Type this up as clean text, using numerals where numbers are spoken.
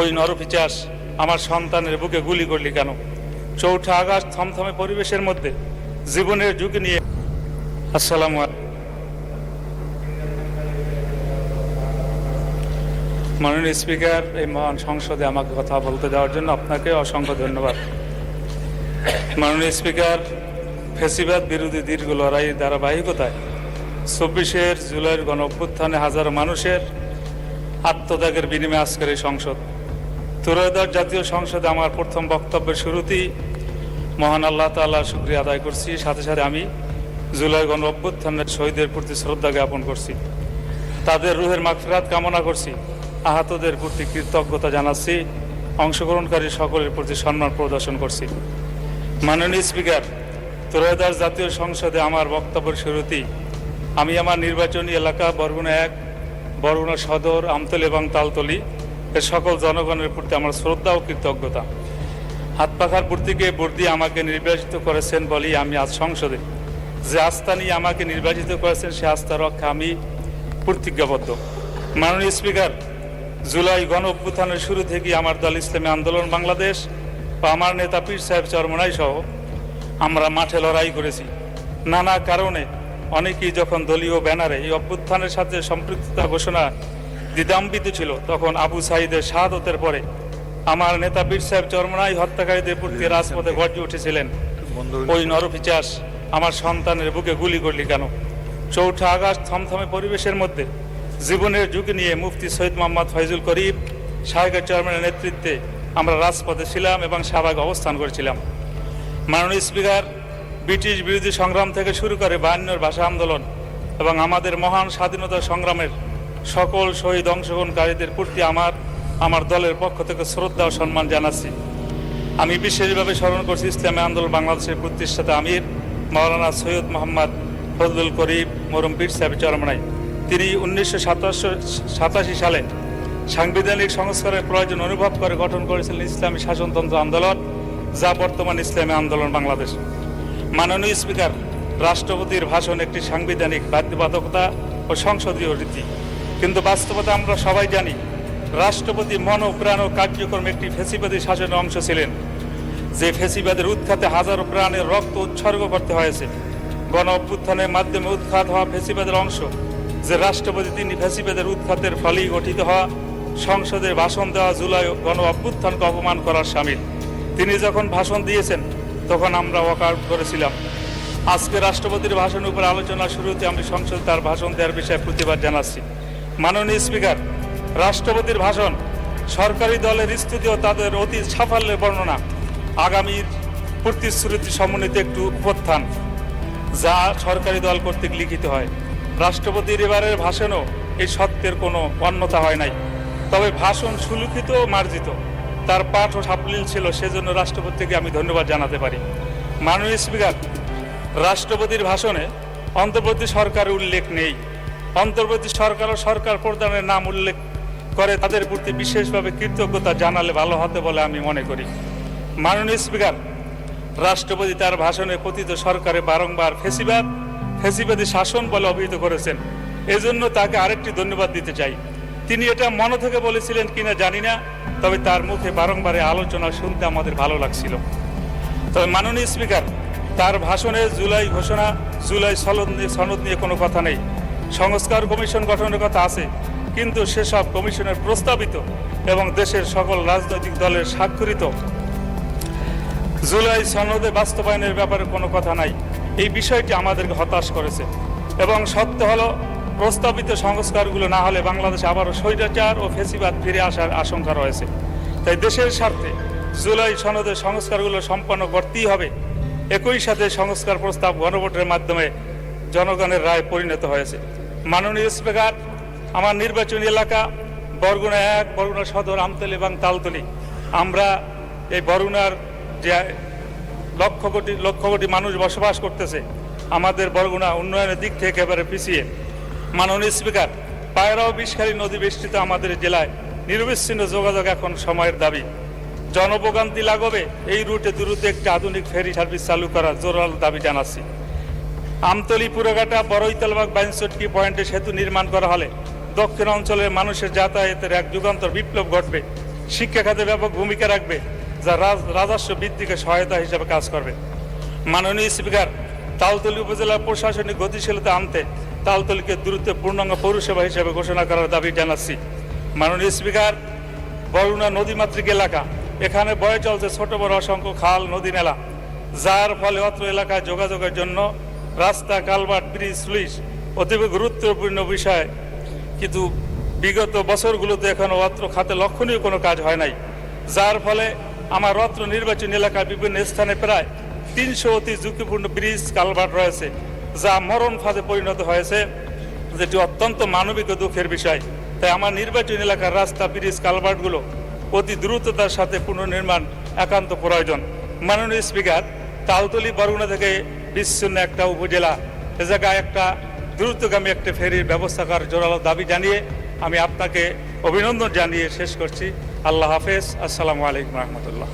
ওই নরপিচাস আমার সন্তানের বুকে গুলি করলি কেন? 4 আগস্ট থমথমে পরিবেশের মধ্যে জীবনের ঝুঁকি নিয়ে। আসসালামু আলাইকুম। মাননীয় স্পিকার, এই মহান সংসদে আমাকে কথা বলতে দেওয়ার জন্য আপনাকে অসংখ্য ধন্যবাদ। মাননীয় স্পিকার, ফ্যাসিবাদ বিরোধী দীর্ঘ লড়াইয়ের ধারাবাহিকতায় 24 জুলাইয়ের গণ অভ্যুত্থানে হাজারো মানুষের আত্মত্যাগের বিনিময়ে আজকের এই সংসদ, ত্রয়োদশ জাতীয় সংসদে আমার প্রথম বক্তব্যের শুরুতেই মহান আল্লাহ তাআলার শুকরিয়া আদায় করছি। সাথে সাথে আমি জুলাই গণ অভ্যুত্থানের শহীদের প্রতি শ্রদ্ধা জ্ঞাপন করছি, তাদের রুহের মাগফিরাত কামনা করছি, আহতদের প্রতি কৃতজ্ঞতা জানাচ্ছি, অংশগ্রহণকারী সকলের প্রতি সম্মান প্রদর্শন করছি। মাননীয় স্পিকার, ত্রয়োদশ জাতীয় সংসদে আমার বক্তব্যের শুরুতেই আমি আমার নির্বাচনী এলাকা বরগুনা 1, বরগুনা সদর, আমতলী এবং তালতলী এর সকল জনগণের প্রতি আমার শ্রদ্ধা ও কৃতজ্ঞতা। হাত পাখার প্রতীকে ভোট দিয়ে আমাকে নির্বাচিত করেছেন বলেই আমি আজ সংসদে যে আস্থা নিয়ে আমাকে নির্বাচিত করেছেন সে আস্থা রক্ষা আমি প্রতিজ্ঞাবদ্ধ। মাননীয় স্পিকার, জুলাই গণ অভ্যুত্থানের শুরু থেকেই আমার দল ইসলামী আন্দোলন বাংলাদেশ বা আমার নেতা পীর সাহেব চরমনাই সহ আমরা মাঠে লড়াই করেছি। নানা কারণে অনেকেই যখন দলীয় ব্যানারে এই অভ্যুত্থানের সাথে সম্পৃক্ততা ঘোষণা দ্বিধান্বিত ছিল, তখন আবু সাঈদের শাহাদতের পরে আমার নেতা পীর সাহেব চরমনাই হত্যাকারীদের প্রতি রাজপথে গর্জে উঠেছিলেন, ওই নরপিচাস আমার সন্তানের বুকে গুলি করলি কেন? 4 আগস্ট থমথমে পরিবেশের মধ্যে জীবনের ঝুঁকি নিয়ে মুফতি সৈয়দ মোহাম্মদ ফয়জুল করিম সাহেবের চেয়ারম্যানের নেতৃত্বে আমরা রাজপথে ছিলাম এবং শাহবাগে অবস্থান করেছিলাম। মাননীয় স্পিকার, ব্রিটিশ বিরোধী সংগ্রাম থেকে শুরু করে 52 ভাষা আন্দোলন এবং আমাদের মহান স্বাধীনতা সংগ্রামের সকল শহীদ অংশগ্রহণকারীদের প্রতি আমার দলের পক্ষ থেকে শ্রদ্ধা ও সম্মান জানাচ্ছি। আমি বিশেষভাবে স্মরণ করছি ইসলামী আন্দোলন বাংলাদেশের প্রতিষ্ঠাতা আমির মাওলানা সৈয়দ মোহাম্মদ ফজলুল করিম মরহুম পীর সাহেব চরমনাই। তিনি 1987 সালে সাংবিধানিক সংস্কারের প্রয়োজন অনুভব করে গঠন করেছিলেন ইসলামী শাসনতন্ত্র আন্দোলন, যা বর্তমান ইসলামী আন্দোলন বাংলাদেশ। মাননীয় স্পিকার, রাষ্ট্রপতির ভাষণ একটি সাংবিধানিক বাধ্যবাধকতা ও সংসদীয় রীতি, কিন্তু বাস্তবতা আমরা সবাই জানি রাষ্ট্রপতি মন প্রাণ ও কার্যক্রম একটি ফ্যাসিবাদী শাসনের অংশ ছিলেন, যে ফ্যাসিবাদের উৎখাতে হাজারো প্রাণের রক্ত উৎসর্গ করতে হয়েছে। গণ অভ্যুত্থানের মাধ্যমে উৎখাত হওয়া ফ্যাসিবাদের অংশ যে রাষ্ট্রপতি, তিনি ফ্যাসিবাদের উৎখাতের ফলেই গঠিত হওয়া সংসদের ভাষণ দেওয়া জুলাই গণ অভ্যুত্থানকে অপমান করার শামিল। তিনি যখন ভাষণ দিয়েছেন তখন আমরা ওয়াকআউট করেছিলাম। আজকে রাষ্ট্রপতির ভাষণের উপর আলোচনা শুরুতে আমি সংসদে তার ভাষণ দেওয়ার বিষয়ে প্রতিবাদ জানাচ্ছি। মাননীয় স্পিকার, রাষ্ট্রপতির ভাষণ সরকারি দলের স্তুতি ও তাদের অতীত সাফল্যের বর্ণনা, আগামীর প্রতিশ্রুতি সমন্বিত একটু উপত্থান যা সরকারি দল কর্তৃক লিখিত হয়। রাষ্ট্রপতির এবারের ভাষণও এই সত্যের কোনো অন্যতা হয় নাই, তবে ভাষণ সুলিখিত ও মার্জিত, তার পাঠ ও সাবলীল ছিল, সেজন্য রাষ্ট্রপতিকে আমি ধন্যবাদ জানাতে পারি। মাননীয় স্পিকার, রাষ্ট্রপতির ভাষণে অন্তর্বর্তী সরকারের উল্লেখ নেই। অন্তর্বর্তী সরকার ও সরকার প্রধানের নাম উল্লেখ করে তাদের প্রতি বিশেষভাবে কৃতজ্ঞতা জানালে ভালো হতে বলে আমি মনে করি। মাননীয় স্পিকার, রাষ্ট্রপতি তার ভাষণে পতিত সরকারে বারংবার ফ্যাসিবাদী শাসন বলে অভিহিত করেছেন, এজন্য তাকে আরেকটি ধন্যবাদ দিতে চাই। তিনি এটা মন থেকে বলেছিলেন কিনা জানি না, তবে তার মুখে বারংবার আলোচনা শুনতে আমাদের ভালো লাগছিল। তবে মাননীয় স্পিকার, তার ভাষণে জুলাই ঘোষণা, জুলাই সনদ নিয়ে কোনো কথা নেই। সংস্কার কমিশন গঠনের কথা আছে, কিন্তু সেসব কমিশনের প্রস্তাবিত এবং দেশের সকল রাজনৈতিক দলের স্বাক্ষরিত জুলাই সনদে বাস্তবায়নের ব্যাপারে কোনো কথা নাই। এই বিষয়টি আমাদেরকে হতাশ করেছে এবং সত্য হলো প্রস্তাবিত সংস্কারগুলো না হলে বাংলাদেশে আবারও স্বৈরাচার ও ফ্যাসিবাদ ফিরে আসার আশঙ্কা রয়েছে। তাই দেশের স্বার্থে জুলাই সনদের সংস্কারগুলো সম্পন্ন করতেই হবে। একই সাথে সংস্কার প্রস্তাব গণভোটের মাধ্যমে জনগণের রায় পরিণত হয়েছে। মাননীয় স্পিকার, আমার নির্বাচনী এলাকা বরগুনা 1, বরগুনা সদর, আমতলী এবং তালতলী, আমরা এই বরগুনার যে লক্ষ কোটি মানুষ বসবাস করতেছে, আমাদের বরগুনা উন্নয়নের দিক থেকে একেবারে পিছিয়ে। মাননীয় স্পিকার, পায়রা ও বিষখালী নদী বেষ্টিত আমাদের জেলায় নিরবিচ্ছিন্ন যোগাযোগ এখন সময়ের দাবি। জনভোগান্তি লাঘবে এই রুটে দ্রুত একটি আধুনিক ফেরি সার্ভিস চালু করার জোরালো দাবি জানাচ্ছি। আমতলী, পুরঘাটা, বড়ইতালবাগ, 62 পয়েন্টে সেতু নির্মাণ করা হলে দক্ষিণ অঞ্চলের মানুষের যাতায়াতের এক যুগান্তর বিপ্লব ঘটবে, শিক্ষা খাতে ব্যাপক ভূমিকা রাখবে, যা রাজস্ব বৃদ্ধিকে সহায়তা হিসেবে কাজ করবে। মাননীয় স্পিকার, তালতলী উপজেলার প্রশাসনিক গতিশীলতা আনতে তালতলীকে দ্রুত পূর্ণাঙ্গ পৌরসভা হিসেবে ঘোষণা করার দাবি জানাচ্ছি। মাননীয় স্পিকার, বরুণা নদীমাতৃক এলাকা, এখানে বয়ে চলছে ছোট বড় অসংখ্য খাল, নদী, নালা, যার ফলে অত্র এলাকায় যোগাযোগের জন্য রাস্তা, কালভার্ট, ব্রিজ, স্লুইস অতীব গুরুত্বপূর্ণ বিষয়, কিন্তু বিগত বছরগুলোতে এখনো অত্র খাতে লক্ষণীয় কোনো কাজ হয় নাই, যার ফলে আমার অত্র নির্বাচনী এলাকায় বিভিন্ন স্থানে প্রায় 300 অতি ঝুঁকিপূর্ণ ব্রিজ, কালভার্ট রয়েছে, যা মরণ ফাঁদে পরিণত হয়েছে, যেটি অত্যন্ত মানবিক ও দুঃখের বিষয়। তাই আমার নির্বাচনী এলাকার রাস্তা, ব্রিজ, কালভার্টগুলো অতি দ্রুততার সাথে পুনর্নির্মাণ একান্ত প্রয়োজন। মাননীয় স্পিকার, তালতলী বরগুনা থেকে বিচ্ছিন্ন একটা উপজেলা, এ জায়গায় একটা দ্রুতগামী একটা ফেরির ব্যবস্থা করার জোরালো দাবি জানিয়ে আমি আপনাকে অভিনন্দন জানিয়ে শেষ করছি। আল্লাহ হাফেজ। আসসালামু আলাইকুম রহমতুল্লাহ।